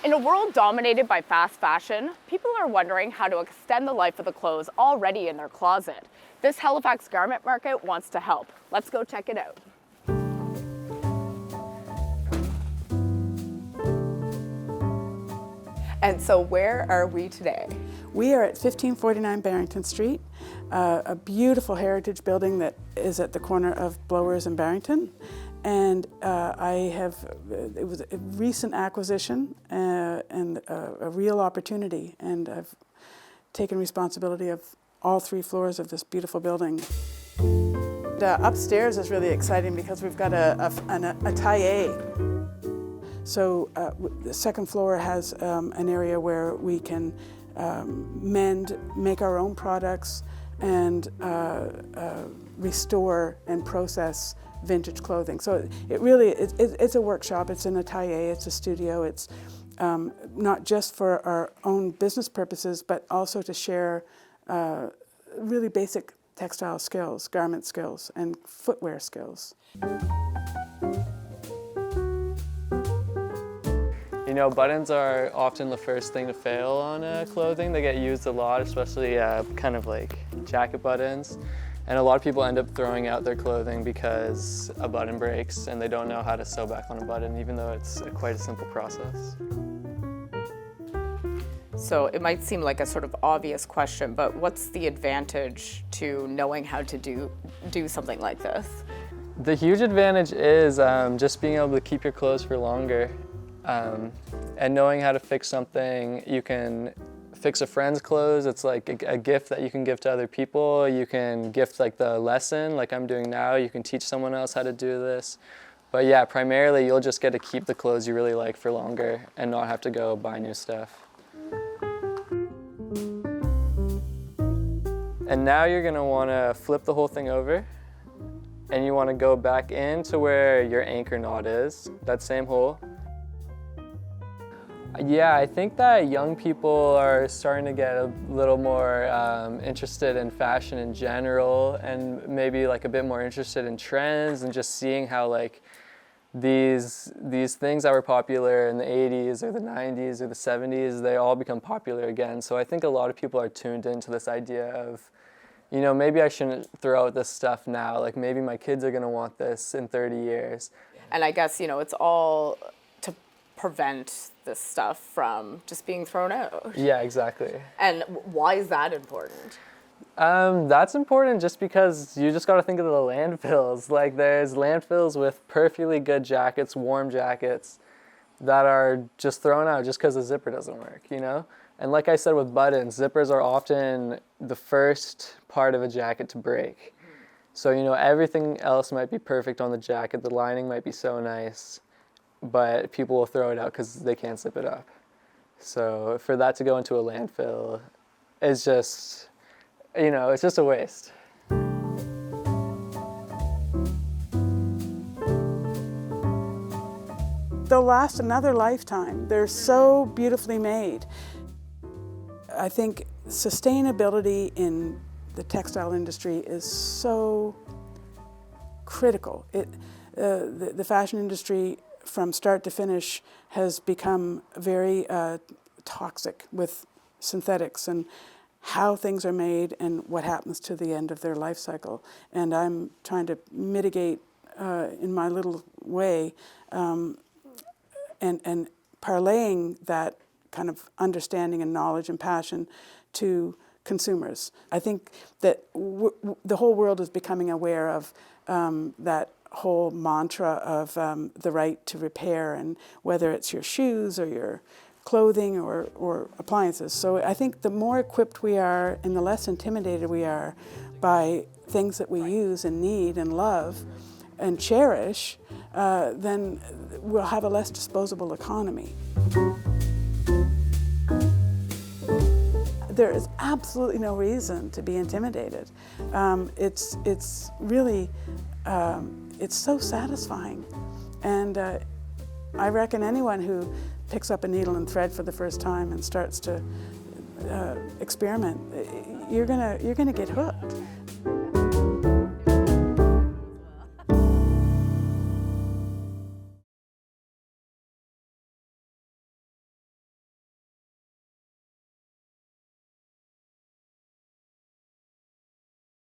In a world dominated by fast fashion, people are wondering how to extend the life of the clothes already in their closet. This Halifax Garment Market wants to help. Let's go check it out. And so where are we today? We are at 1549 Barrington Street, a beautiful heritage building that is at the corner of Blowers and Barrington. And it was a recent acquisition and a real opportunity. And I've taken responsibility of all 3 floors of this beautiful building. Upstairs is really exciting because we've got a taille. So the second floor has an area where we can mend, make our own products, and restore and process vintage clothing. So it's a workshop, it's an atelier, it's a studio, it's not just for our own business purposes, but also to share really basic textile skills, garment skills, and footwear skills. You know, buttons are often the first thing to fail on clothing. They get used a lot, especially kind of like jacket buttons. And a lot of people end up throwing out their clothing because a button breaks and they don't know how to sew back on a button, even though it's quite a simple process. So it might seem like a sort of obvious question, but what's the advantage to knowing how to do something like this? The huge advantage is just being able to keep your clothes for longer. And knowing how to fix something. You can fix a friend's clothes. It's like a gift that you can give to other people. You can gift like the lesson, like I'm doing now. You can teach someone else how to do this. But yeah, primarily you'll just get to keep the clothes you really like for longer and not have to go buy new stuff. And now you're gonna wanna flip the whole thing over, and you wanna go back into where your anchor knot is, that same hole. Yeah, I think that young people are starting to get a little more interested in fashion in general, and maybe like a bit more interested in trends and just seeing how like these things that were popular in the 80s or the 90s or the 70s, they all become popular again. So I think a lot of people are tuned into this idea of, you know, maybe I shouldn't throw out this stuff now. Like maybe my kids are gonna want this in 30 years. And I guess, you know, it's all to prevent this stuff from just being thrown out. Yeah, exactly. And why is that important? That's important just because you just got to think of the landfills. Like there's landfills with perfectly good jackets, warm jackets, that are just thrown out just because the zipper doesn't work, you know? And like I said with buttons, zippers are often the first part of a jacket to break. So, you know, everything else might be perfect on the jacket. The lining might be so nice, but people will throw it out because they can't zip it up. So for that to go into a landfill is just, you know, it's just a waste. They'll last another lifetime. They're so beautifully made. I think sustainability in the textile industry is so critical. The fashion industry, from start to finish, has become very toxic with synthetics and how things are made and what happens to the end of their life cycle. And I'm trying to mitigate in my little way and parlaying that kind of understanding and knowledge and passion to consumers. I think that the whole world is becoming aware of that whole mantra of the right to repair, and whether it's your shoes or your clothing or appliances. So I think the more equipped we are and the less intimidated we are by things that we use and need and love and cherish, then we'll have a less disposable economy. There is absolutely no reason to be intimidated. It's really, it's so satisfying. And I reckon anyone who picks up a needle and thread for the first time and starts to experiment, you're gonna get hooked.